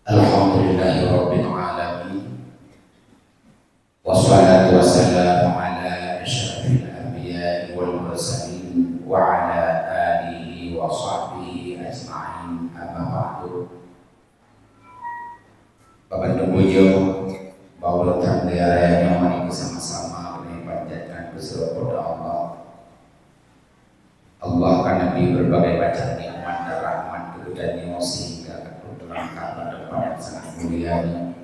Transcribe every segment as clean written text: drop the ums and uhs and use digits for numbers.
Alhamdulillahirabbil alamin. Wassalatu wassalamu ala asyrafil anbiya'i wal mursalin wa ala alihi wa sahbihi ajma'in. Amma ba'du. Bapak Dubujo bahwa tamliaranya mari bersama-sama memanjatkan bersyukur kepada Allah. Allah kan Nabi berbagai macam nikmat dan rahmat kemudian sehingga dalam kabar depan yang sangat mulia ini.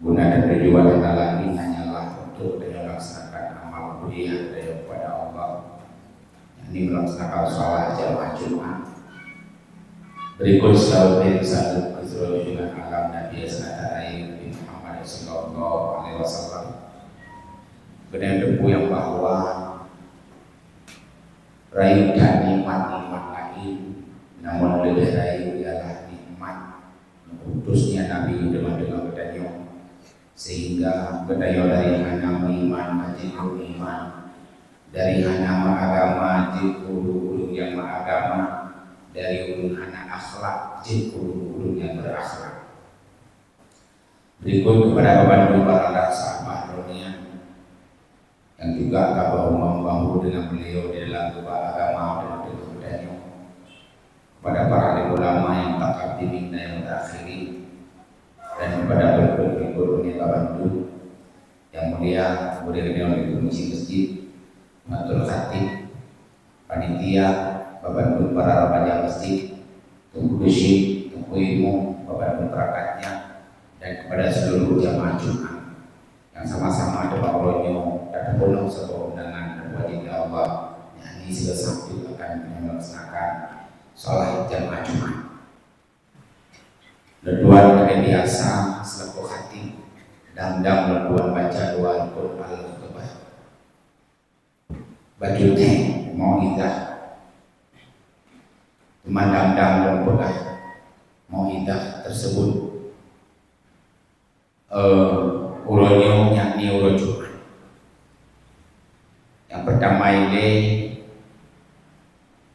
Guna dan tujuan kita lagi hanyalah untuk melaksanakan amal mulia daripada Allah. Ini melaksanakan sholat jamaah Jumat. Berikut selalu satu keseluruhan alam Nabi Nabi Muhammad Sallallahu Alaihi Wasallam. Dengan debu yang bahwa raih dan nikmat-nikmat lain, namun lebih raih ialah nikmat putusnya Nabi dengan bedanya, sehingga bedanya dari hana iman majidul iman, dari hana agama jikulu yang agama, dari ulun hana akhlak jikulu yang berakhlak. Berikut kepada Bapak para sahabat dunia yang juga kabar membahu dengan beliau di dalam dua agama dan bedanya, kepada para ulama yang tak diminta yang terakhiri, dan kepada berikut yang bantu yang mulia beliau di masjid, matul khatib, panitia, bapak para raja masjid, tunggu bersih, tunggu ilmu, bapak perakatnya, dan kepada seluruh jamaah Jumat yang sama-sama ada Allahnya dan penuh sebuah undangan wajib Allah yang ini sudah sampai akan melaksanakan sholat jamaah Jumat. Leduan kayak biasa selaku hati dan leduan baca doa al-khutbah. Baju teh mau idah, memandang dan pegah mau idah tersebut. Uronyo yakni uro Jumat. Yang pertama ini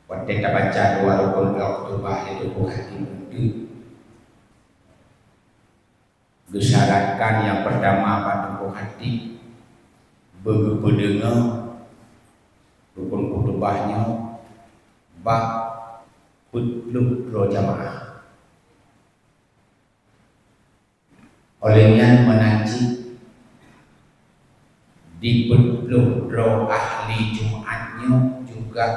waktu kita baca doa rukun al-khutbah itu bukan dimudi. Disyaratkan yang pertama pada hati berpedengar rukun khutbahnya bak putluk roh jamaah. Olehnya menanci di putluk roh ahli Jumatnya juga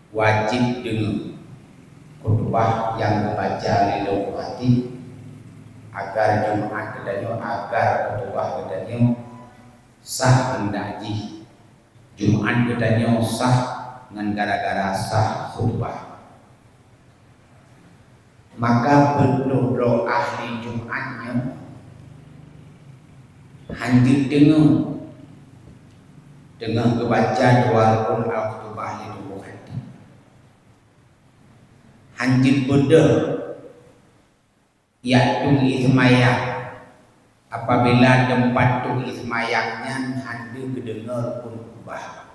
wajib dengan khutbah yang dibaca oleh hati agar Jumat kedanyo, agar khutbah kedanyo sah hendaji. Jumat kedanyo sah dengan gara-gara sah khutbah. Maka berdoa ahli Jumatnya hancur dengan kebaca doa rukun al-khutbah itu bukan. Hancur bodoh yaktu ismayak apabila tempat tu ismayaknya hancur kedengar rukun khutbah.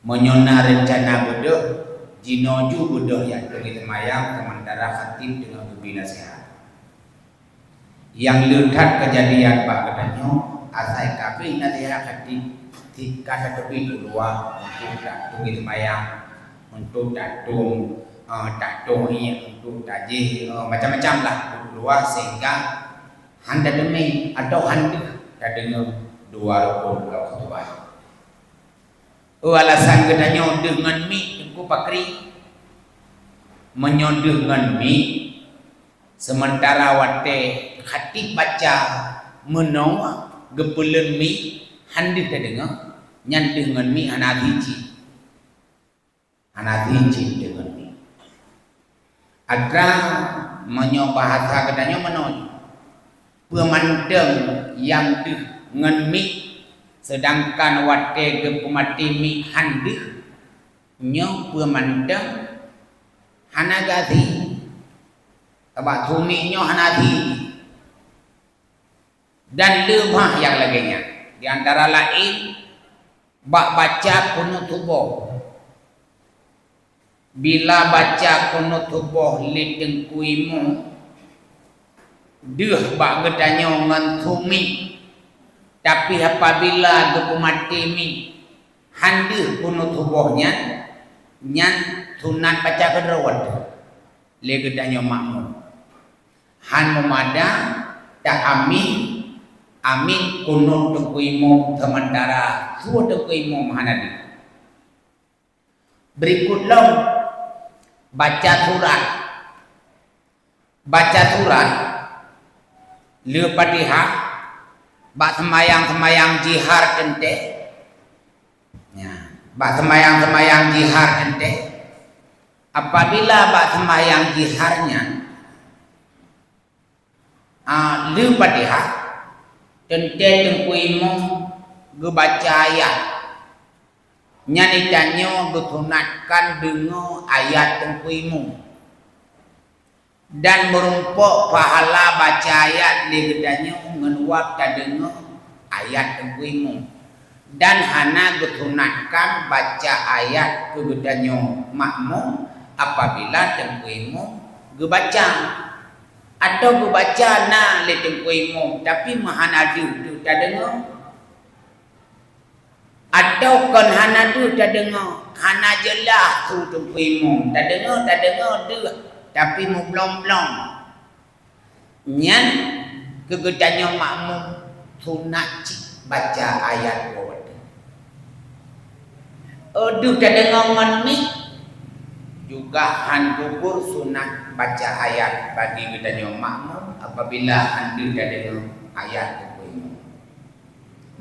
Menyona rencana bodoh jinoju bodoh yang ismayak sementara khatib dengan lebih nasihat. Yang lihat kejadian Pak katanya asai kafe nasihat khatib jika tepi dua untuk datung ismayak, untuk datung untuk taji macam-macam lah dua sehingga handa demi atau handa dengar dua rukun al-khutbah. Alasan katanya dengan mi tengku pakri menyodengkan mi sementara wate khatib baca menawa gepulen mi handa dengar nyan dengan mi anadiji dengan mi agar menyobahasa katanya menonton pemandang yang dengan mi sedangkan wate ke pemati mi handi nyo pemandang hanagazi abak sumi nyo hanazi dan lebah yang lainnya di antara lain bak baca penuh tubuh bila baca kunut tubuh li dengkuimu deh bak gedanyo ngan tumi, tapi apabila gepu mati mi handeh kunut tubuhnya nyan sunat baca kedrawat le gedanyo makmum han memada tak amin kunut dengkuimu sementara suah dengkuimu hanadi. Berikutlah baca surat le Fatihah bak semayang jihar tente ya bak semayang jihar tente. Apabila bak semayang jiharnya le Fatihah tente tengkuimu ge baca ayat nyanitanyo bersunatkan dengan ayat tengkuimu dan merumpuk pahala baca ayat di gedanyo ngenuap dengan ayat tengkuimu dan hana bersunatkan baca ayat ke gedanyo makmum apabila tengkuimu gebaca atau gebaca na le tengkuimu tapi mahana du tak dengar atau kan hana tu tak dengar hana jelas tu tengkuimu tak dengar dia tapi mu belum nyan kegedanyo makmum sunat baca ayat buat aduh tak dengar mani juga han gugur sunat baca ayat bagi gedanyo makmum apabila anda tak dengar ayat tengkuimu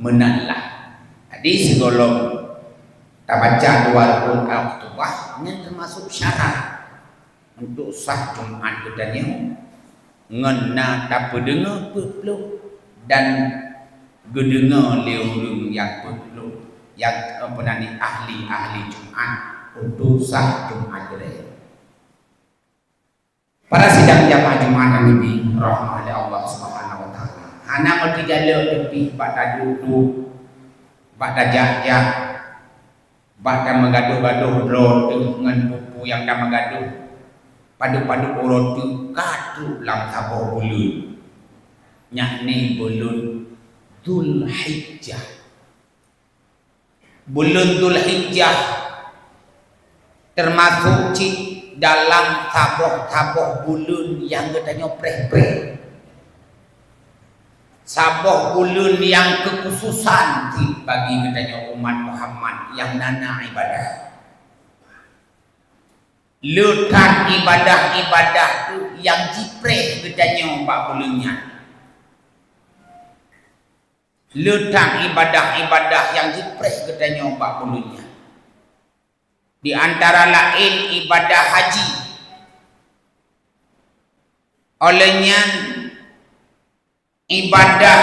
menanlah. Di segolong tak baca dua rukun al-khutbah ini termasuk syarat untuk sah Jumat gedanyo ngena tak pendengar peluk dan gedengar leung yang peluk yang penani ahli Jumat untuk sah Jumat gedanyo. Para sidang jamaah Jumat ini rahmat Allah Subhanahu wa taala. Hana mesti jaluk tepi pada duduk pada jajak pada mengaduh-gaduh roti dengan buku yang dah mengaduh padu-padu roti kadu lam sabuh bulan yakni bulan Dzulhijjah. Bulan Dzulhijjah termasuk dalam sabuh bulan yang katanya preh-preh sabuh bulan yang kekhususan bagi katanya umat Muhammad yang nana ibadah. Letak ibadah tu yang jipreh katanya 4 bulannya. Letak ibadah yang jipreh katanya 4 bulannya. Di antara lain ibadah haji. Olehnya ibadah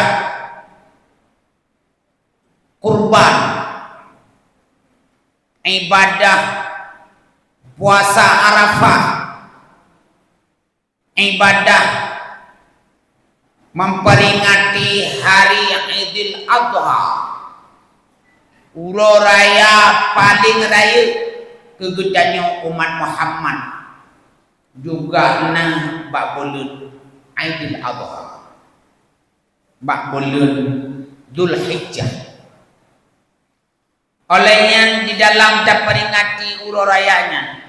kurban, ibadah puasa Arafah, ibadah memperingati hari Idul Adha, uro raya paling raya kegedanyo umat Muhammad juga nah bak bulan Idul Adha. Bak bulan Dzulhijjah. Olehnya di dalam terperingati uro rayanya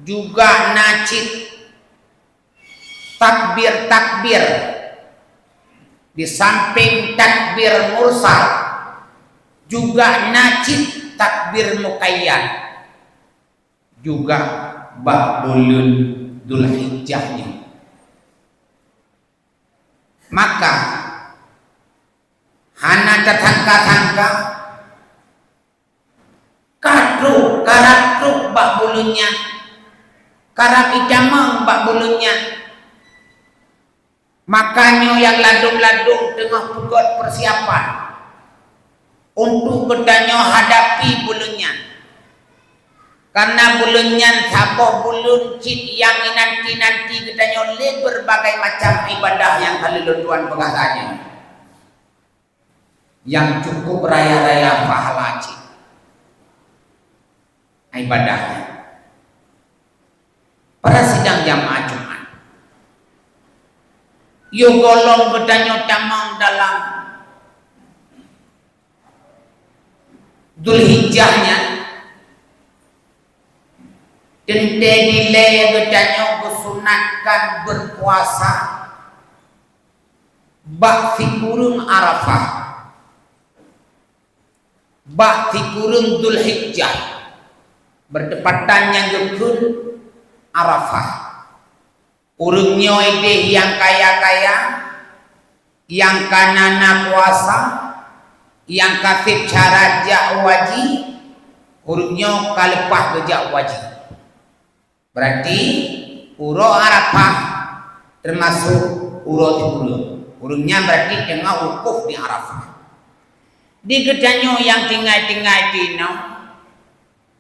juga nacit takbir di samping takbir mursal juga nacit takbir muqayyad juga bak bulan Dzulhijjahnya. Maka hana tetangga-tangga karak bak bulunya karak ijamang bak bulunya makanya yang ladung-ladung tengah pugot persiapan untuk gedanyo hadapi bulunya karena bulunya sabuh bulun cit yang nanti gedanyo le berbagai macam ibadah yang kalilutuan pengasanya yang cukup raya-raya pahala cik ibadahnya jamaah Jumat. Yo golong bedanyo tamang dalam Dzulhijjahnya. Tente nilai bedanyo kesunatkan berpuasa bak kurung Arafah, bak kurung Dzulhijjah, berdepatan yang gekun Arafah. Urungnya ide yang kaya-kaya, yang kanana puasa, yang kasih cara jak wajib, urungnya kalepah gejak wajib. Berarti uro Arafah termasuk uro 10. Urungnya berarti tengah wukuf di Arafah. Di gedanyo yang tinggal-tinggal tino,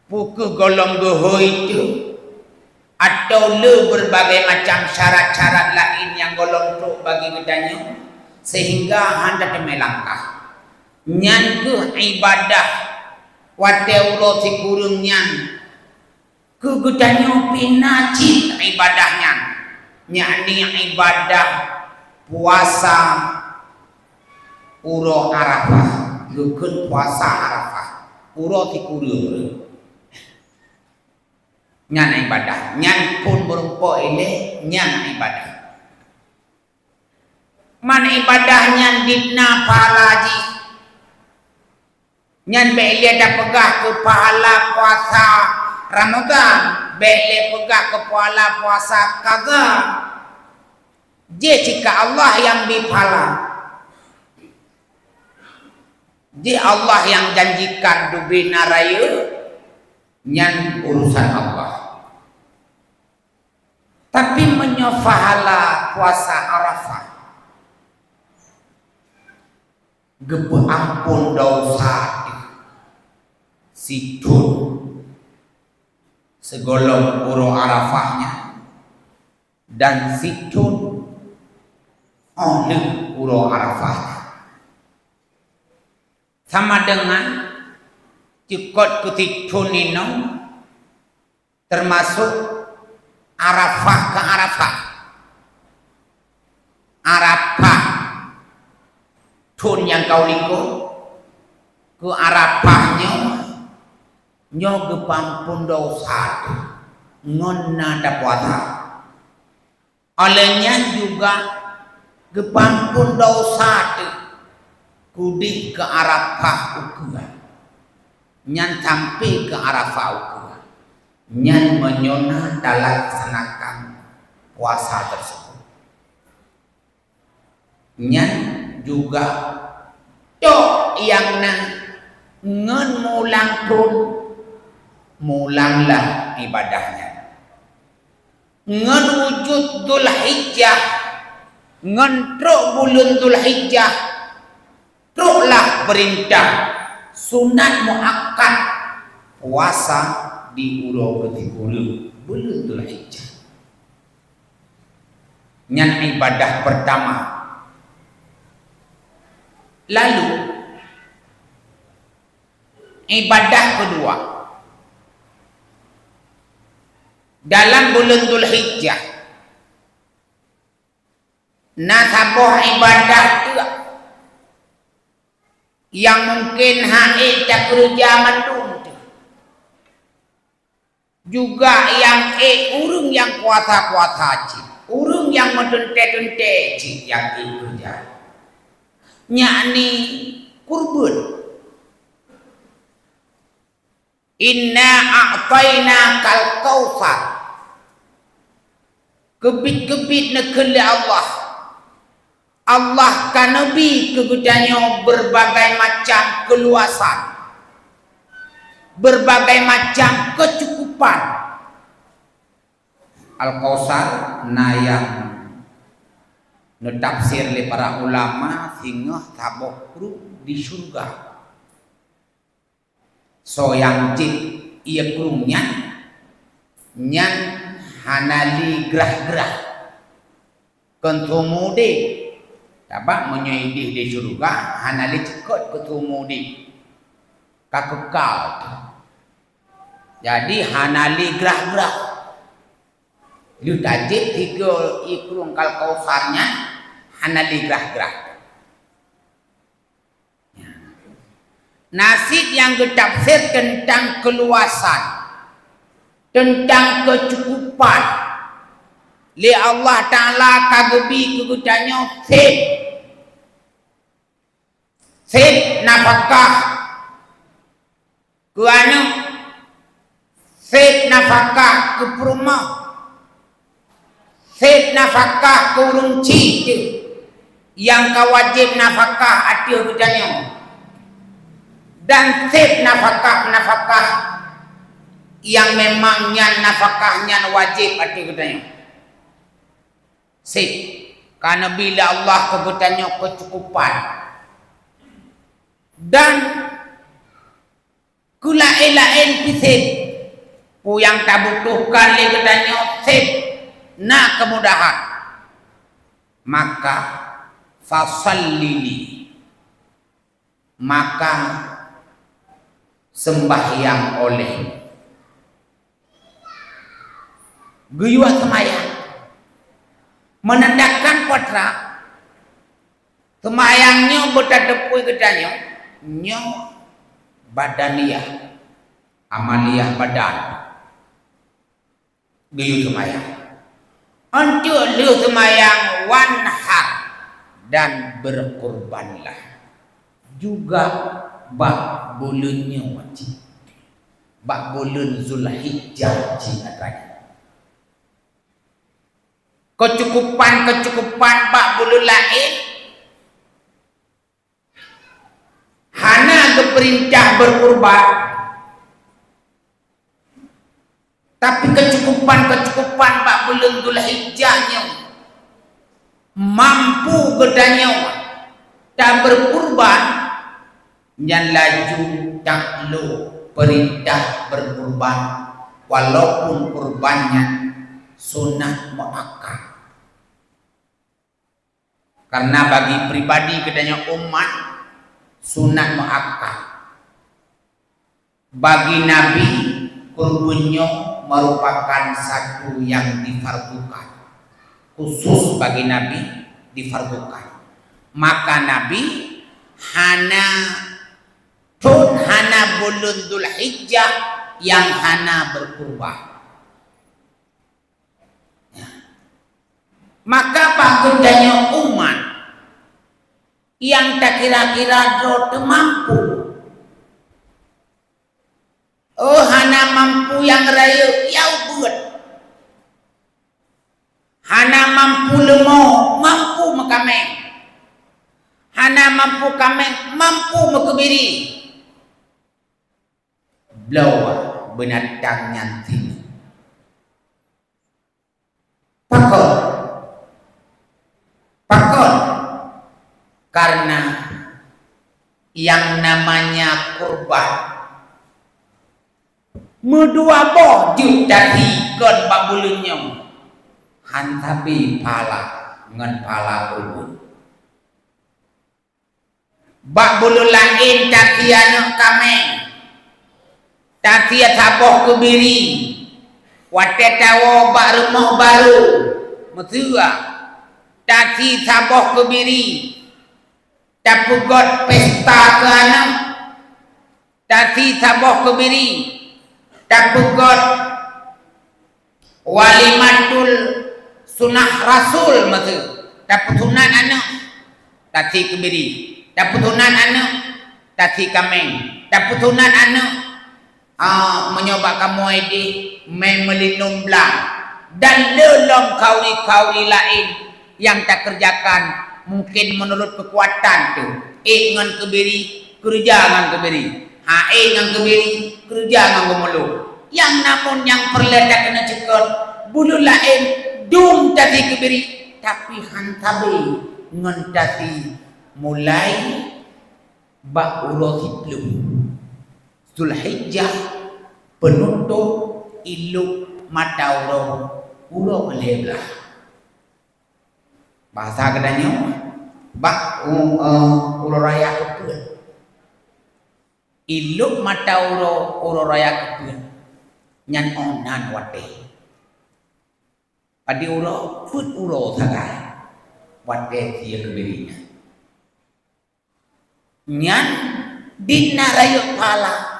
puku golong goho itu, atau le berbagai macam syarat-syarat lain yang golong truk bagi gedanyo, sehingga hendak melangkah. Nyan ke ibadah wate ulo si kurung nyan ke gedanyo pinacit ibadahnya, yakni ibadah puasa uro Arafah, gekun puasa Arafah uro si kurung. Nyan ibadah, nyan pun berumpo ini nyan ibadah. Man ibadah nyan ditna pahala ji. Nyan bele dah pegah ke pahala puasa Ramadan, bele pegah ke pahala puasa kaza. Je jika Allah yang bipahala. Je Allah yang janjikan dubina raya, nyan urusan Allah. Tapi menyofahala puasa Arafah, gebe ampun dosa situn segolong uro Arafahnya dan situn oleh uro Arafahnya, sama dengan cukot kutitun ini termasuk Arafah ke Arafah. Arafah tun yang kau likut ke Arafahnya nyo gepampun dosa ngonna da puasa. Olehnya juga gepampun dosa kudi ke Arafah ukuran. Nyan sampai ke Arafah ukuran. Nyan menyona dalam laksanakan puasa tersebut. Nyan juga tok yang ngen mulang pun mulanglah ibadahnya. Ngen wujud Dzulhijjah, ngen truk bulan Dzulhijjah, truklah perintah sunat muakkad puasa di uro ketikulu bulan Dzulhijjah. Nyan ibadah pertama. Lalu ibadah kedua dalam bulan Dzulhijjah. Nasaboh ibadah juga yang mungkin haid tak kerja mandung, juga yang urung yang puasa-puasa ci, urung yang medente-dente ci yang kerja, yakni kurban. Inna a'tayna kal kautsar, kebit-kebit nekele Allah. Allah kan Nabi kegudanyo berbagai macam keluasan, berbagai macam kecukupan. Al-Kautsar nayang netafsir oleh para ulama sehingga taboh di surga. So yang cip ia kurungnya nyan hanali gerah-gerah kentumudi dapat menyaidih di surga hanali cekot kentumudi kakekal. Jadi hanali gerah-gerah Lu tajib tiga ikrung kal kausarnya hana digerah-gerah. Nasib yang ditafsir tentang keluasan, tentang kecukupan. Li Allah Ta'ala kagebi kegudanya sip nafkah ke anu, sip nafkah ke perumah, sip nafkah ke urung cik yang kawajib nafkah atiu kegudanya, dan sip nafkah yang memangnya nafkahnya wajib atiu kegudanya. Sip, karena bila Allah kebutuhannya kecukupan dan kulain sip, ku yang tak butuhkan legedannya sip, na kemudahan, maka fasallili, maka sembahyang oleh guyuah semayang menandakan potra semayangnya bertadepui gedanya nyo badaniyah amaliyah badan guyuh semayang untuk lu semayang wanhar dan berkorbanlah juga bak bulannya wajib bak bulan Zulhijjah katanya. Kecukupan bak bulu lain hana keperintah berkurban, tapi kecukupan bak bulan Dzulhijjahnya mampu gedanya tak berkurban yang laju tak lu perintah berkurban walaupun kurbannya sunat muakkad. Karena bagi pribadi kedanya umat sunat muakkad. Bagi Nabi kurbannya merupakan satu yang difardukan. Khusus bagi Nabi difardukan. Maka Nabi hana bulan Dzulhijjah yang hana berkurban. Maka pagendanya umat yang tak kira-kira do mampu, hana mampu yang raya yau buat, hana mampu lemo mampu mekameng, hana mampu kameng mampu mekebiri, blawa benatang nyanti pakon karena yang namanya kurban medua boh jutati kon babulunya hantabi pala ngan pala kurban bak bulu lain tatiana kameng tatia taboh kebiri watetawo bak rumah baru metua tati taboh kebiri tapugot pesta ke anak tati taboh kebiri tapugot walimatul sunah rasul metu taputunan anak tati kebiri taputunan anak tati kameng taputunan anak menyoba kamu ini memelinum belang dan lelong kauri-kauri lain yang tak kerjakan mungkin menurut kekuatan tu ngan kebiri kerja ngan kebiri ngan kebiri kerja ngan gemulu yang namun yang perledak kena cekot bulu lain dum tadi kebiri tapi hantabe ngan tadi mulai bak ulo belum Dzulhijjah penutup iluk mata ulo meleblah bahasa kedanya bak ulo raya kepun iluk mata ulo raya kepun nyan onan wate Adi uro, put uro tagai. Wat dia kebirinya. Nyan dina rayu pala.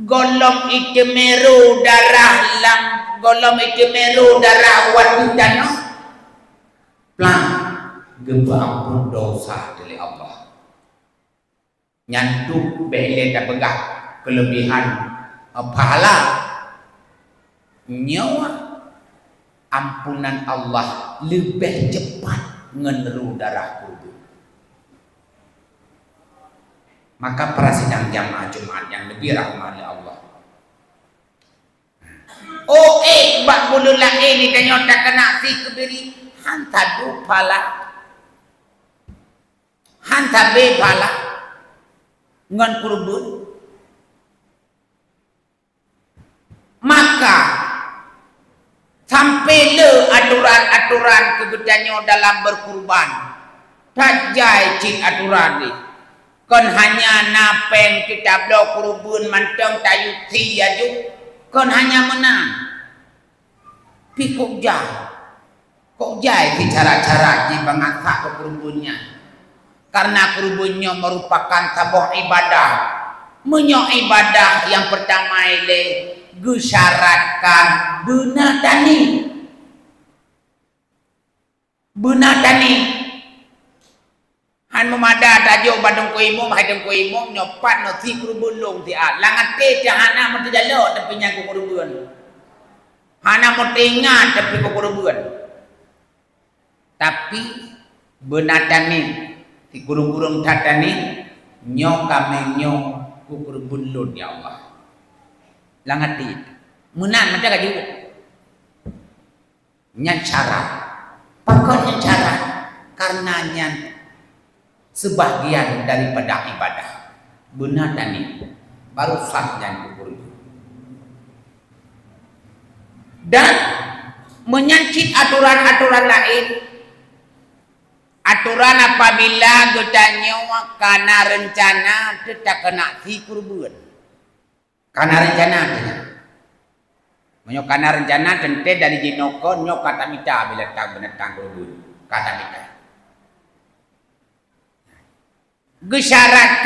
Golong itu meru darah lam. Golong itu meru darah watu dano. Pelan. Gempa ampun dosa dari Allah. Nyantuk bele tak begah. Kelebihan pahala. Nyawa. Ampunan Allah lebih cepat ngeneru darah kubur. Maka para sidang jamaah Jumat yang lebih rahmani Allah. Oh bak bulu lah ini dan tak kena si kebiri hantar du pala. Hantar be pala. Ngan kurbun. Maka sampai le aturan-aturan kegedanyo dalam berkurban. Tajai cik aturan ni. Kon hanya napeng kita blok kurubun manteng tayuti aju. Kon hanya menang. Pi kok jai di cara-cara di pengatak ke kurubunnya. Karena kurubunnya merupakan sebuah ibadah. Menyo ibadah yang pertama ile gesyaratkan benatani. Han memada tajuk badung kuimum hadung kuimum nyopat no ti kurubun long ti at langat te hana mesti jalo tapi nyang kurubun hana mesti ingat tapi kurubun tapi benatani ti kurubun tatani nyo kame nyo kurubun lon ya Allah langat ti menan macam ka juga nyan syarat pakon syarat karena nyan sebagian daripada ibadah benar tani baru sah yang kubur dan menyancit aturan-aturan lain aturan apabila gedanyo karena rencana tidak kena si kurban karena rencana menyo karena rencana tente dari jinoko nyok kata mita bila tak benetang kurban kata mita gesyarat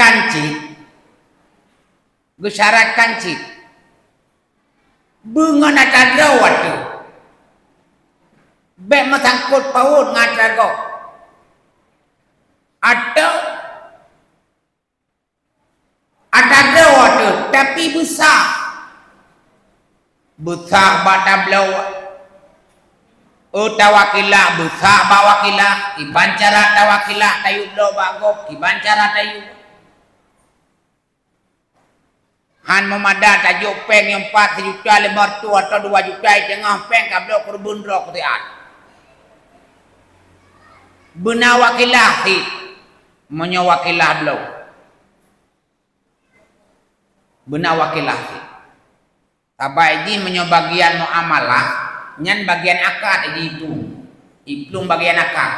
kancik bunga nataga waktu bek matangkut paut ngatago atau ataga waktu tapi besar pada belau tawakilah besar bawakilah iban cara tawakilah tayu do bagok iban cara tayu han memada tajuk peng yang 4 juta 500 atau 2 juta tengah peng kablo kurbun rok tiat benawakilah ti menyawakilah belau benawakilah ti tabai di menyobagian muamalah nyan bagian akad itu iplung bagian akad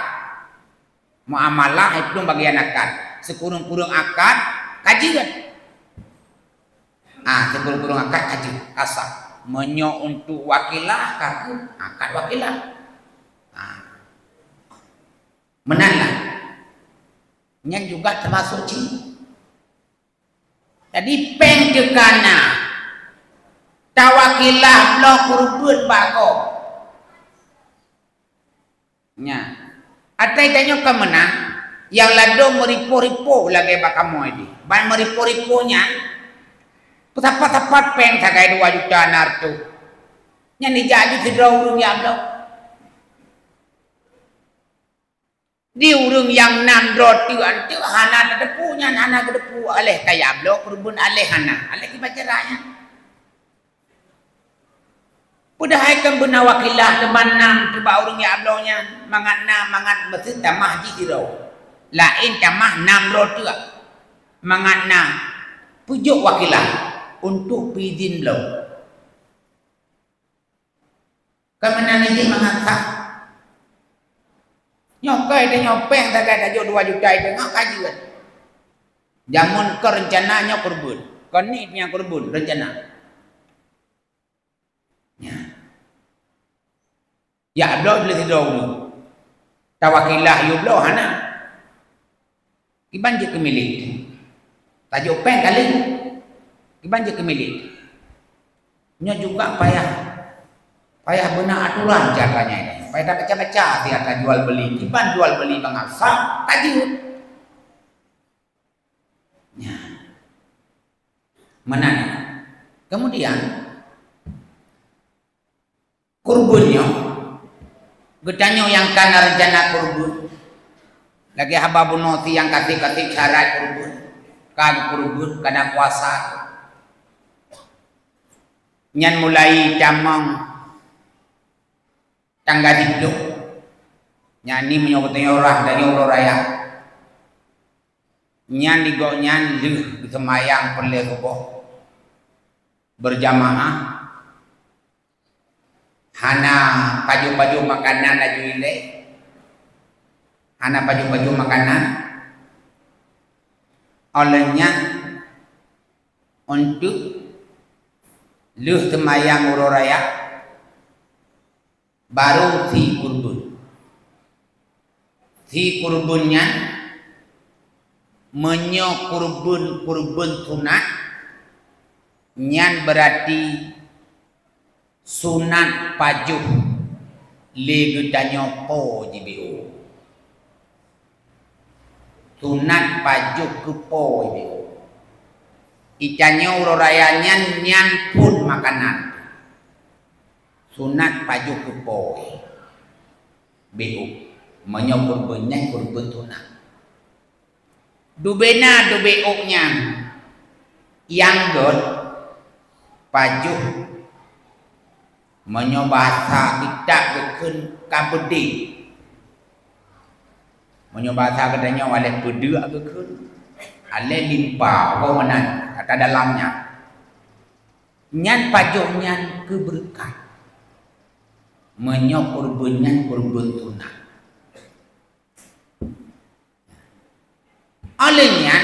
muamalah iplung bagian akad sekurung-kurung akad kaji kan sekurung-kurung akad kaji asal menyo untuk wakilah kaku akad wakilah menanlah nyan juga termasuk cing jadi peng dekana tawakilah blok kurubun bako nya atai tanyo ka menang yang lado meripo-ripo lagi bakamu ini ban meripo-riponya tepat-tepat peng sagai 2 juta nartu nya ni jadi tidak urung ya blok di urung yang 6 roti antu hana depunya hana depu aleh kaya blok kurubun aleh hana aleh kibacaranya udah haikam benar wakilah teman nam tiba urung ya ablonya mangat masjid tamah ji tiro lain tamah 6 roti mangat pujuk wakilah untuk pidin lo kemana ni mangat nyokai dan nyopeng tak tajuk 2 juta itu ngak kajian jamun ke rencananya kurbun kon ni punya kurbun rencana Ya blo le tido ni. Tawakilah yu blo hana. Iban je kemilik. Tajuk pen kali. Iban je kemilik. Nya juga payah benar aturan caranya ini. Payah tak baca-baca tiada jual beli. Iban jual beli bangsa tajud. Ya. Mana? Kemudian kurbannya gedanyo yang kana rencana kurban. Lagi haba bunoti yang katik-katik syarat kurban. Kan kurban kana puasa. Nyan mulai camang tangga diduk. Nyani menyokotnya orang dari orang raya. Nyan digok nyan leh semayang perle subuh berjamaah. Hana baju-baju makanan aju ile. Hana baju-baju makanan. Olehnya untuk leh semayang orang raya baru si kurban. Si kurbannya menyo kurban sunat. Nyan berarti sunat pajuh le gedanyo po jibo. Sunat pajuh ke po jibo. Icanyo uroraya nyan pun makanan. Sunat pajuh ke po. Beu menyo kurbannya kurban sunat. Dubena dubeuknya yang god pajuh menyobasa kita gekun kabedi menyobasa kedanya oleh bedua gekun ale limpa kau menan kata dalamnya nyan pajuh nyan keberkah menyo kurbannya kurban tunang olehnya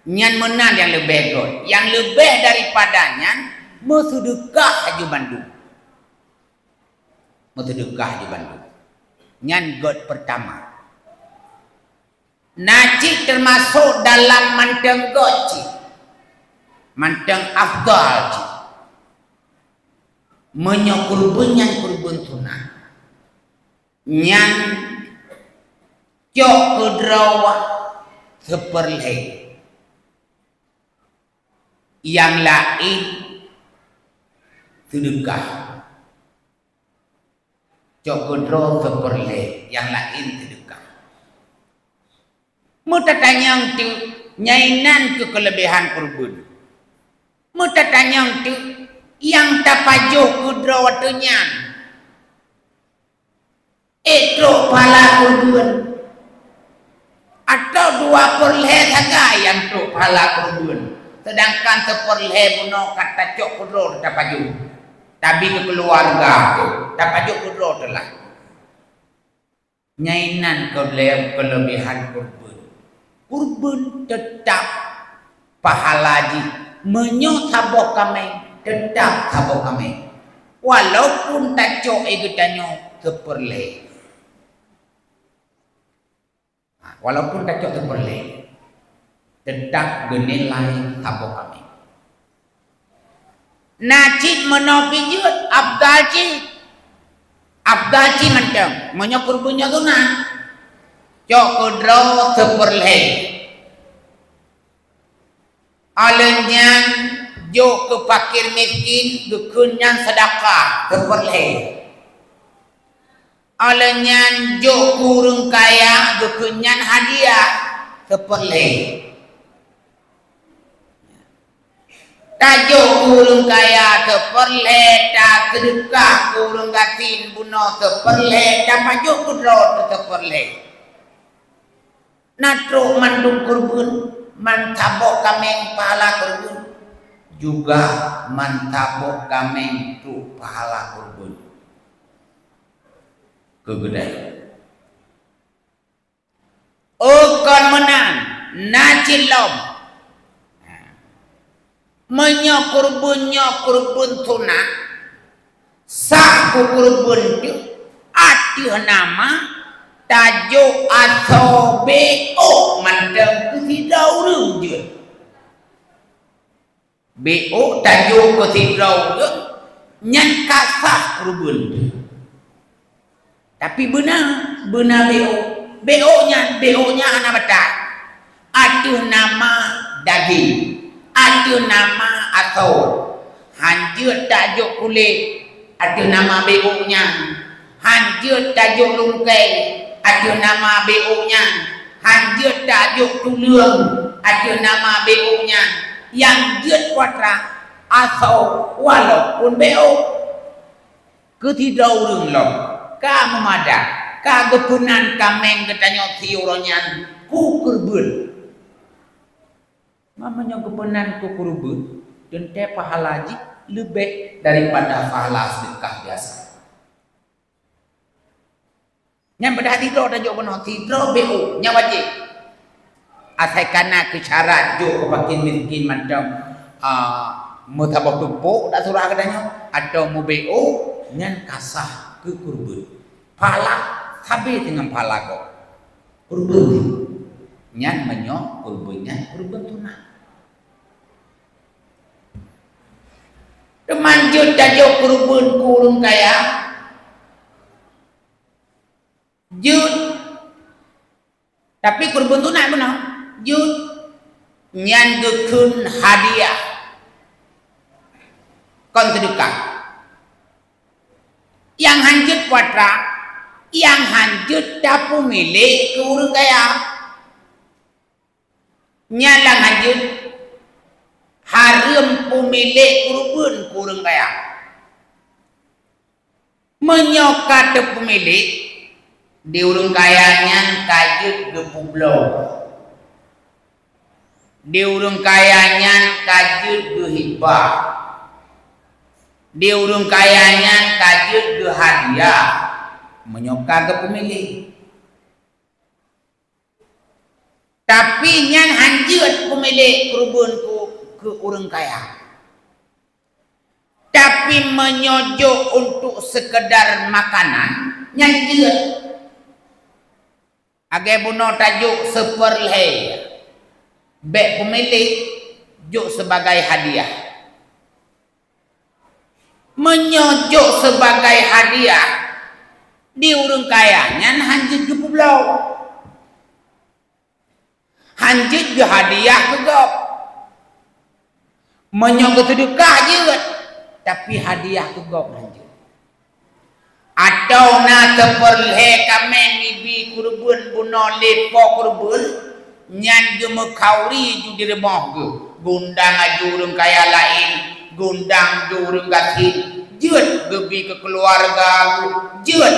nyan menan yang lebih god yang lebih daripadanya sedekah haji Bandung. Sedekah haji Bandung. Nyan god pertama. Naci termasuk dalam manteng goci. Manteng afdal ci. Menyokurban nyan kurban sunah. Nyan cok kedrawa seperle. Yang lain sedekah. Cok kedro seperle yang lain sedekah. Mutatanyang tu nyainan ke kelebihan kurban. Mutatanyang tu yang tapajuh kedro waktunya. Itu pala kurban. Atau 2% saja yang tu pala kurban. Sedangkan seperle buno kata cok kedro tapajuh. Tapi ke keluarga tu tapajuh kedro telah. Nyainan kelebihan kurban. Kurban tetap pahalaji menyo taboh kami tetap taboh kami. Walaupun tak cok egetanyo seperle. Walaupun tak cok seperle. Tetap genilai taboh kami. Nacit menopijut abdalci mentang menyukur punya tunang cok kedro seperle alenyan jo ke fakir miskin gekunyan sedekah seperle alenyan jo kurung kaya gekunyan hadiah seperle tajuk kurung kaya seperle tak sedekah kurung gatin buno seperle tak pajuk kudro seperle natro mandung kurban mantabok kameng pahala kurban juga mantabok kameng tu pahala kurban kegedai ukon menang nacilom menyokurban sunat sah kurban tu Atuh nama tajuk atau BO mandang kesidau rujud. BO tajuk kesidau rujud nyan kasah kerubun. Tapi benar BO. BO-nya anak betul. Atuh nama daging. Atuh nama atau hanjut tajuk kulit. Atuh nama BO-nya. Hanjut tajuk lungkai. Atuh nama BO-nya. Hanjut tajuk tulung. Atuh nama BO-nya. Yang jut watra atau walaupun BO. Ketidau renglong. Ka memadak. Ka gepunan kameng ketanya siuronyan. Ku kerbun. Mamanya gepunan ku kerbun. Dan te pahala haji lebih daripada pahala sedekah biasa. Yang pada tidro tajuk benar. Tidro BO. Yang wajib. Asal karena kesyarat jo kepakin miskin macam mutabak tupuk tak surah katanya. Atau mu BO. Yang kasah ke kurban. Pala sabi dengan pala kau. Kurban. Yang menyok kurbannya kurban tunai. Temanjut tajuk kurban kurung kaya. Jut. Tapi kurban tunai benar. Jut. Nyandukan hadiah. Kon sedekah. Yang hanjut watra. Yang hanjut dapu milik ke urang kaya. Nyalang hanjut. Harum pemilik kurban ke urang kaya. Menyokat pemilik. Di urang kayanya kajut ke pulau. Di urang kayanya kajut ke hibah. Di urang kayanya kajut ke hadiah. Menyokak ke pemilik. Tapi nyan hanjut pemilik kurban ke urang kaya. Tapi menyojok untuk sekedar makanan nyan jut. Agai buno tajuk seperleh. Bek pemilik juk sebagai hadiah. Menyojok sebagai hadiah di urang kayanya hanjut ke pulau. Hanjut ke hadiah ke gop. Menyojok sedekah je. Tapi hadiah ke gop hanjut. Atau na seperleh kami nibi kurban buno lepo kurban. Nyan gemekauri ju di remah ke. Gundang aju urang kaya lain. Gundang ju urang gatin. Jut gebi ke keluarga. Jut.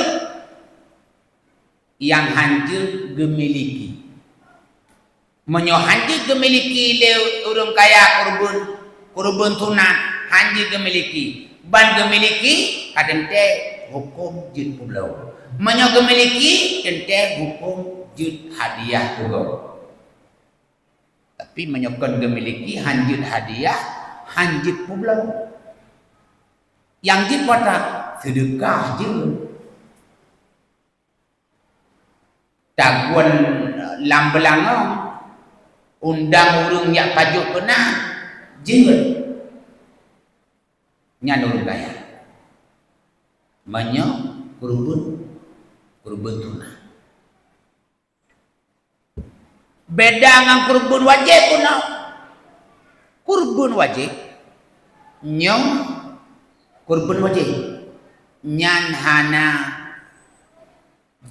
Yang hanjut gemiliki. Menyo hanjut gemiliki le urang kaya kurban tunat. Hanjut gemiliki. Ban gemiliki. Kadang te hukum jut pulau. Menyo gemiliki. Te hukum jut hadiah pulau. Tapi menyokon gemiliki hanjut hadiah, hanjut pulau. Yang jut pada sedekah je. Taguan lambelangong, undang urung yang pajuk kena, je. Nyan urung kaya. Menyok kurban tunai. Beda dengan kurban wajib pun. Kurban wajib. Nyong kurban wajib. Nyan hana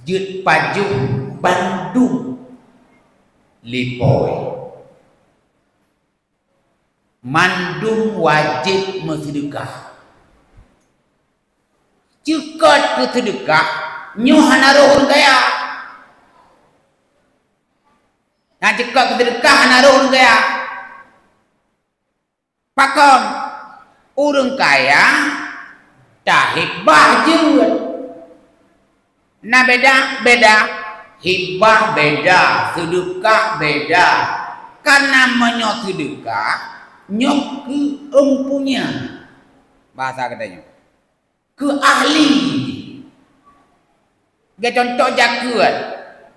jut pajuk Bandung Lipoi. Mandung wajib bersedekah. Jika tu sedekah, nyo hana roh kaya. Nah jika sedekah naruh urang kaya. Pakon urang kaya dah hibah je. Nah beda. Hibah beda, sedekah beda. Karena menyok sedekah, nyok ke empunya. Bahasa katanya. Ke ahli. Gak contoh jakuan.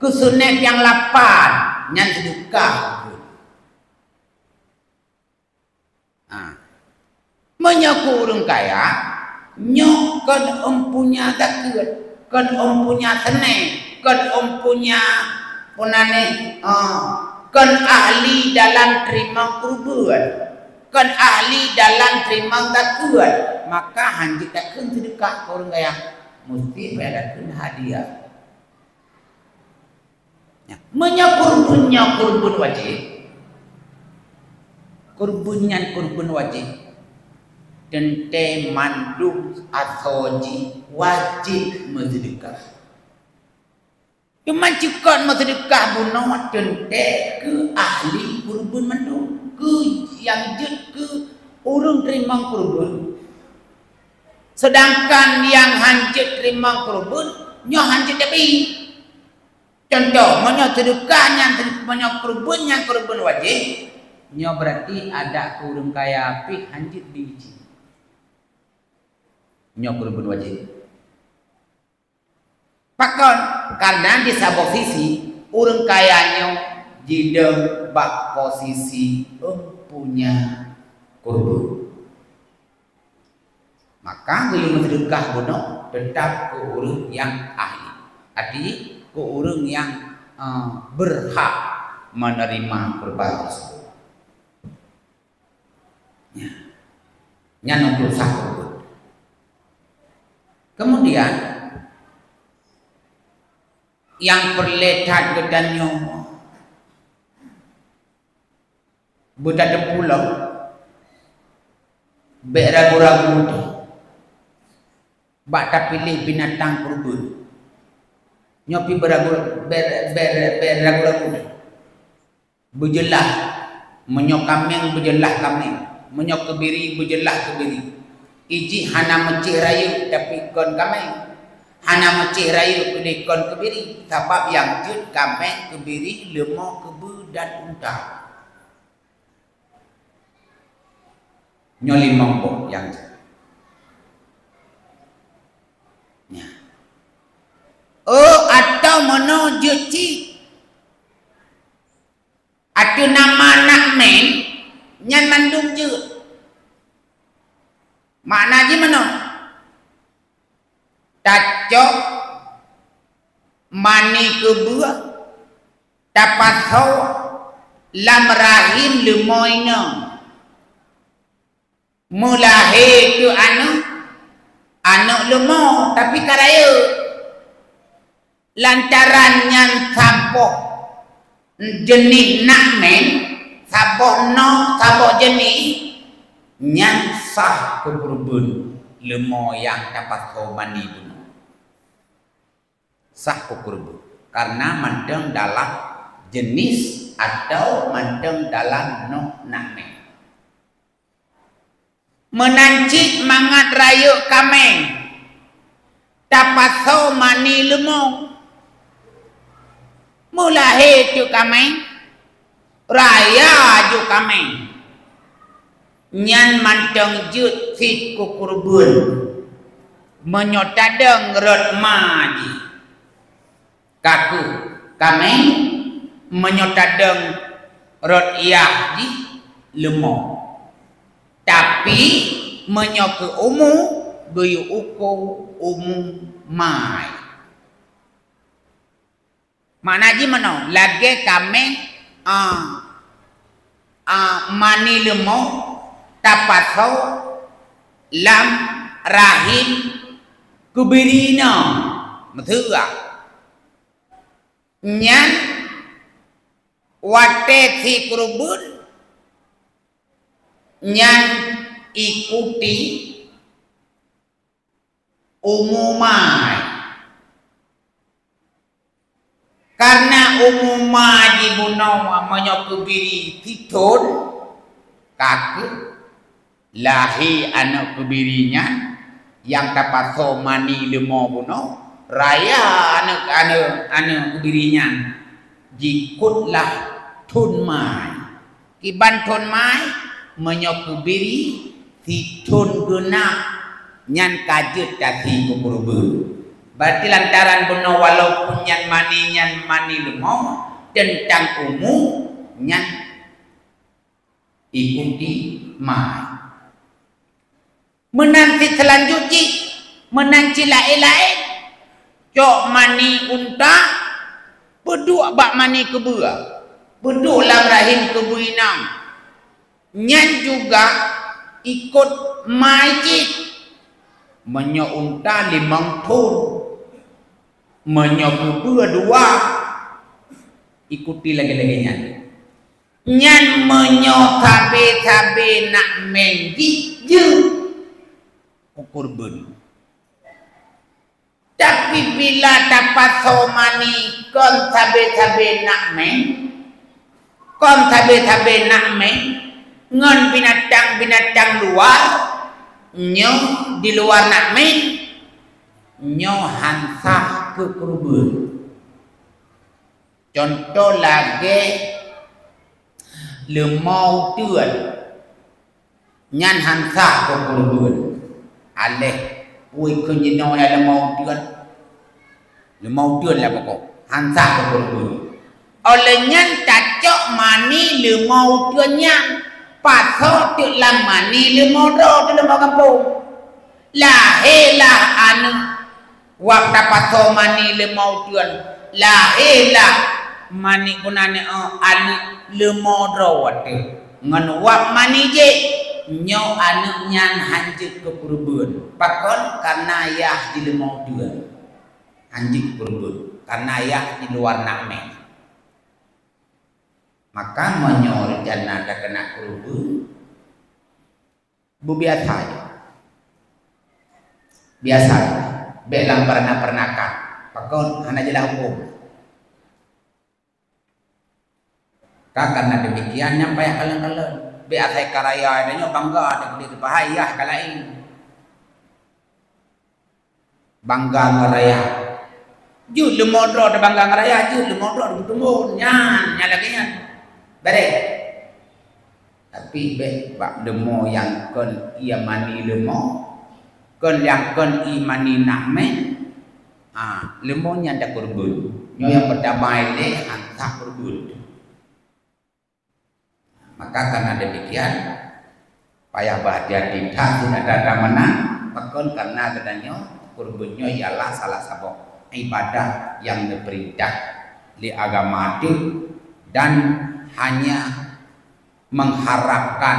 Kusunet yang 8 nyan sedekah. Menyaku orang kaya nyok kan empunya zakat, kan empunya seneng, kan empunya punane kan ahli dalam terima kurban, kan ahli dalam terima zakat, maka hanjit takkan sedekah orang kaya mesti bedakan hadiah. Menyakurbannya kurban wajib, kurbannya kurban wajib. Tente mandum asoji wajib mensedekah. Cuma cikon mensedekah bunuh tente ke ahli kurban mandum, ke yang jet ke orang terima kurban. Sedangkan yang hanjit terima kurban, nyo hanjit tapi. Contoh, menyo sedekah menyo kurban yang kurban wajib, nyo berarti ada kurang kaya api hanjit biji. Nyok kurban wajib. Pakon karena di sabo sisi urang kayanya jideng bak posisi empunya kurban. Maka geuleuh sedekah bono tetap ke urang yang ahli. Arti ke urang yang berhak menerima kurban tersebut. Nya untuk sah. Kemudian yang perletat kedanyo budak de pulau bek ragu-ragu bak tak pilih binatang kurban nyopi beragu berjelah menyok kameng berjelah kameng menyok kebiri berjelah kebiri. Iji hana mecih rayu tapi kon kameng, hana mecih rayu kudai kon kebiri. Sebab yang jut kameng kebiri lemah kebu dan unta. Nyoli mongkok yang jut. Ya. Oh atau mono juci. Atau nama nak men nyan mandung jut. Makna je mana? Tacok mani kedua dapat tahu lam rahim lemoina mulahe tu anak lemo tapi karaya lantaran yang saboh jenis nak men saboh no saboh jenis nyan sah kurban lemo yang dapat kau mani bunuh sah kurban karena mandeng dalam jenis atau mandeng dalam no name menancik mangat rayu kameng dapat kau mani lemo mulahe tu kameng raya ju kameng nyan manteng jut fit ku kurban menyotadeng rot maji kaku kameng menyotadeng rot iya di lemo tapi menyoke umu geyu uko umu mai mana ji mano lagi kameng mani lemo tapaso lam rahim kubirina mthua nyan wate si kurubun nyan ikuti umumai karena umumai di bunawa menyokubiri titun kaki lahi anak kebirinya yang dapat somani lemo buno raya anak kebirinya jikutlah tun mai kiban tun mai menyokubiri si tun guna nyan kajut tadi kukurubun Berarti lantaran benar walaupun nyan mani lemau tentang umum nyan ikuti mai. Menanti selanjutnya menanti lain-lain. Cok mani unta berdua bak mani kebua. Berdua lam rahim kebuinam. Nyan juga ikut majid. Menyo unta 5 ton. Menyo kebua 2. Ikuti lagi-lagi nyan. Nyan menyo tabe-tabe nak menggit je. Ukur ben. Tapi bila dapat somani kon tabe-tabe nak men. Kon tabe-tabe nak men. Ngon binatang-binatang luar. Nyo di luar nak men. Nyo hansah ke kurban. Contoh lagi lemau tuan nyan hansah ke kurban. Aleh ui kenyino ya lemau tuan lah pokok hansah ke kurban. Oleh nyan cacok mani lemau tuan nyan pasal tu lam mani lemau do tu lemau kampung. Lahirlah anu waktu pasal mani lemau tuan. Lahirlah mani kunane anu lemau do waktu. Ngan wak mani je nyo anu nyan hanjik ke kurban. Pakon karena ayah di lemau tuan. Hanjik kurban karena ayah di luar nakme. Maka menyor jana ada kena kurban biasa aja. Biasa aja. Belang pernah-pernakan. Pakon hanya jelah hukum. Karena demikian nyampai kalian-kalian. Biasa karaya adanya bangga dengan diri bahaya kalain. Bangga ngeraya. Ju lemodro ada bangga ngeraya ju lemodro bertemu nyan lagi nyan. Bare. Tapi bak demo yang kon ia mani lemo. Kon yang kon i mani nakme. Lemonya ada kurban. Nyo yang berdamai le antah kurban. Maka karena demikian payah bahagia tidak ada menang. Pakon karena katanya kurbannya ialah salah satu ibadah yang diperintah di agama itu dan hanya mengharapkan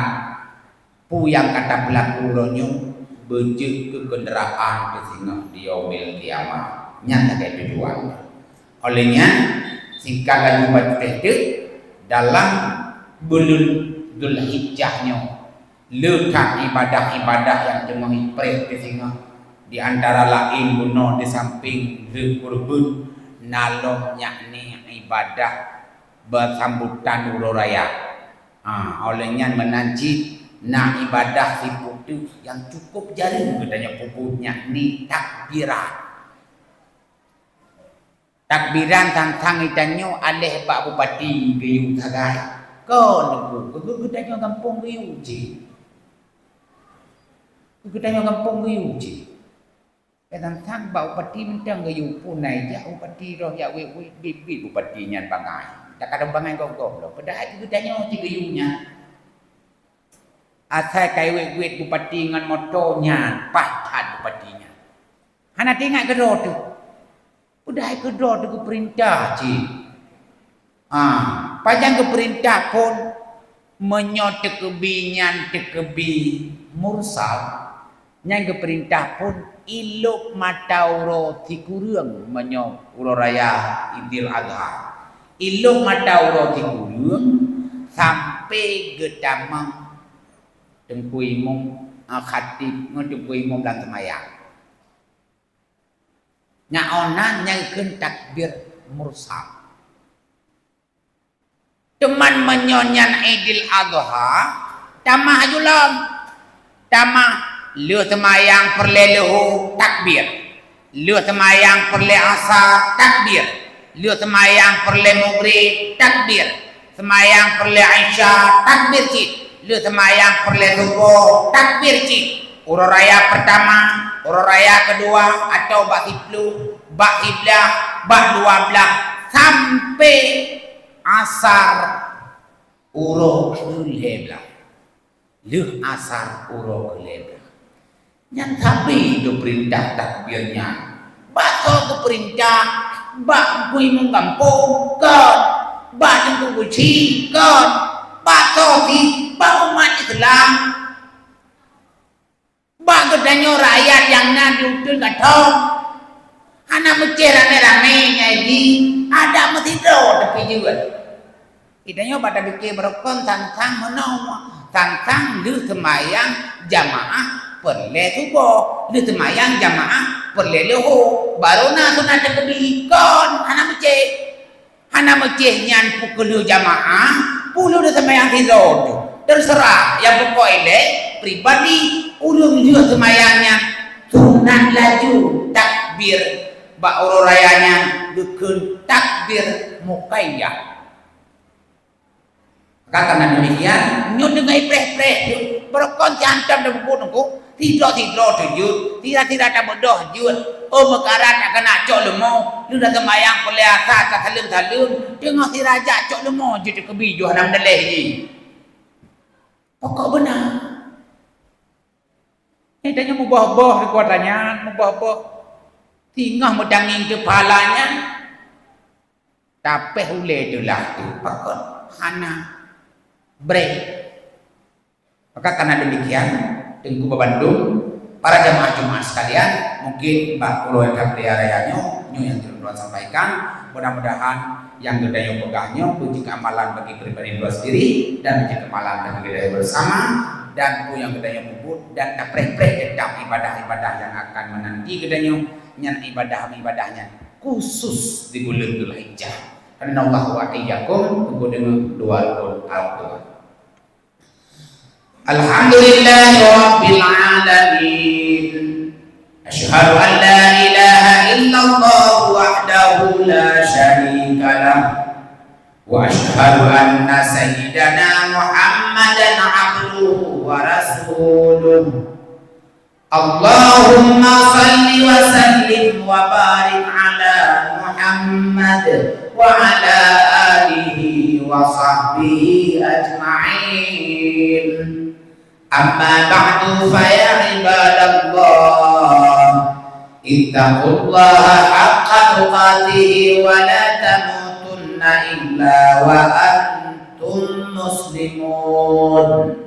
puyang kata pelaku lonyo benjuk ke kendaraan ke singa di yaumil kiamat nyata kayak tujuan. Olehnya singkat lagi baca dalam bulan Dzulhijjahnya letak ibadah-ibadah yang cuma pres ke singa di antara lain guna di samping kurban nalom yakni ibadah bersambutan uro raya. Olehnya menanci nah ibadah si putu yang cukup jaring katanya puputnya ni takbiran tentang itanyo aleh Pak Bupati Gayu Tagai ko nubu katanya kampung Gayu ji katanya kampung Gayu ji tentang Pak Bupati mentang Gayu punai ya Bupati roh ya we bibit Bupati nyan bangai. Tak ada bangai gogok loh. Padahal itu tanya tiga yunya. Asal kai wet bupati dengan motonya, pahat bupatinya. Hana tengok kedua tu. Udah kedua tu ke perintah ci. Panjang ke perintah pun menyot kebinya tekebi mursal. Yang ke perintah pun iluk matauro tikurung menyot uraya Idul Adha. Ilung mata urut tikurung sampai gedamang tengkui mong khatib ngedengkui mong dan semayang. Nyaona nyangkeun takbir mursal. Teman menyonyan Idul Adha tamah ajulam. Tamah lu semayang perleluhu takbir. Lu semayang perle asar takbir. Lu semayang perle maghrib takbir, semayang perle isya takbir cik, lu semayang perle subuh takbir cik. urut raya pertama, urut raya kedua, atau bak 10, bak 11, bak 12 sampai asar urut ke-11. Leh asar urut ke-11. Yang tapi itu perintah takbirnya. Bak tu perintah, bak kui mengkampung kan, bak jengku kuci kan, bak tu bak umat Islam. Bak kedanyo rakyat yang nak diutul katong. Anak mesjid rame-rame ngaji, ada masjid tapi juga. Kitanya pada bikin berkon tantang menawar, tantang lu semayang jamaah perle subuh, lu semayang jamaah perle leho, baru na sunat kebikon anak mesjid nyan pukul jamaah, puluh lu semayang tidur. Terserah yang pokoknya pribadi ulun juga semayangnya sunat laju takbir bak urut rayanya dukun takbir muqayyah. Karena demikian nyu dengai preh-preh berkon cantam dan buku nunggu tidak tujuh tidak tak bodoh jut mekara tak kena cok lemo lu dah semayang peliasa tak salim tengok si raja cok lemo jut kebijuh nam deleh ji pokok benar tanya mubah-bah kekuatannya mubah-bah tinggal medangin kepalanya tapi hule itulah pokok hana break. Maka karena demikian Tengku Bandung para jamaah sekalian mungkin Mbak Pulau yang rayanya yang Tuhan sampaikan mudah-mudahan yang gedanya pegahnya puji keamalan bagi pribadi dua sendiri dan puji keamalan bagi gedanya bersama dan yang gedanya bubut dan preh-preh tentang ibadah-ibadah yang akan menanti gedanya nyan ibadah-ibadahnya khusus di bulan Dzulhijjah. Karena Allah wa iyyakum tunggu dengan dua al-Quran. Alhamdulillahi rabbil alamin. Asyhadu an la ilaha illallah wahdahu la syarika lah. Wa asyhadu anna sayyidana Muhammadan abduhu wa rasuluh. Allahumma salli wa sallim wa barik ala Muhammad wa ala alihi wa sahbihi ajma'in. Amma ba'du fa ya ibadallah ittaqullaha haqqa tuqatih wa la tamutunna illa wa antum muslimun.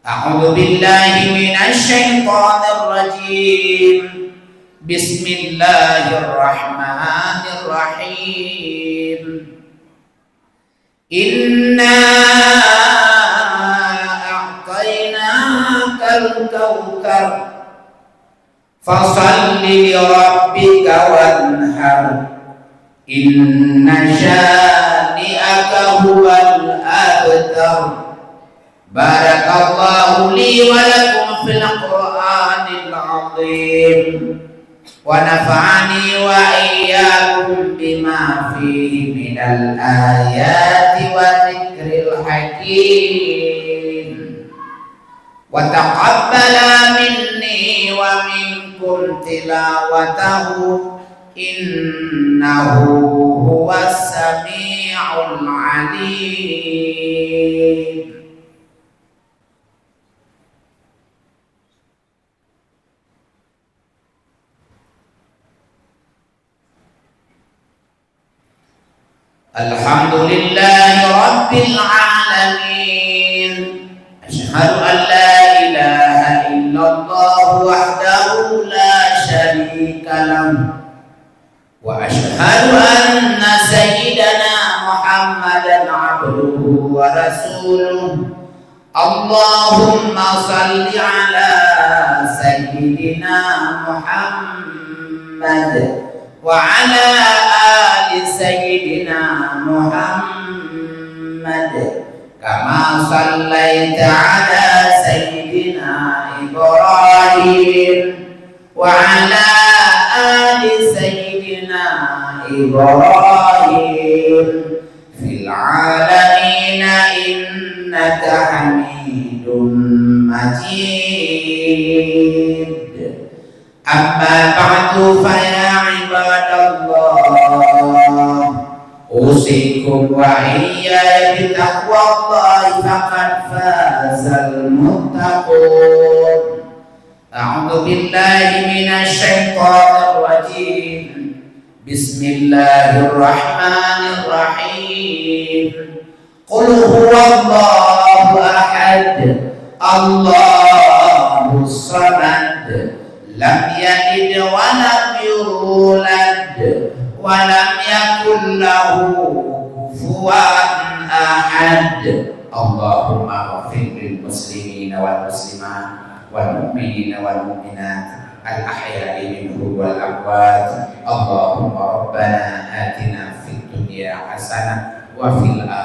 A'udzu billahi minasy syaithanir rajim. Bismillahirrahmanirrahim. Inna a'tainakal kautsar fashalli li rabbika wanhar. Inna syani'aka huwal abtar. Barakallahu li wa lakum fil Qur'anil 'azim wa nafa'ani wa iyyakum bima fihi minal ayati wa dzikril hakim wa taqabbala minni wa minkum tilawatahu innahu huwas sami'ul 'alim. Alhamdulillahi rabbil alamin. Asyhadu an la ilaha illallah wahdahu la syarika lahu wa asyhadu anna sayyidana Muhammadan abduhu wa rasuluh. Allahumma salli ala sayyidina Muhammad wa ala ali sayyidina Muhammad kama sallaita ala sayyidina Ibrahim wa ala ali sayyidina Ibrahim fil alamin innaka Hamidum Majid. أما بعد فيا عباد الله أوصيكم وإياي بتقوى الله فقد فاز المتقون. أعوذ بالله من الشيطان الرجيم. بسم الله الرحمن الرحيم. قل هو الله أحد الله الصمد لم يلد ولم يولد ولم يكن له كفوا أحد. اللهم اغفر للمسلمين والمسلمات والمؤمنين والمؤمنات الأحياء منهم والأموات. اللهم ربنا آتنا في الدنيا حسنة وفي الآخرة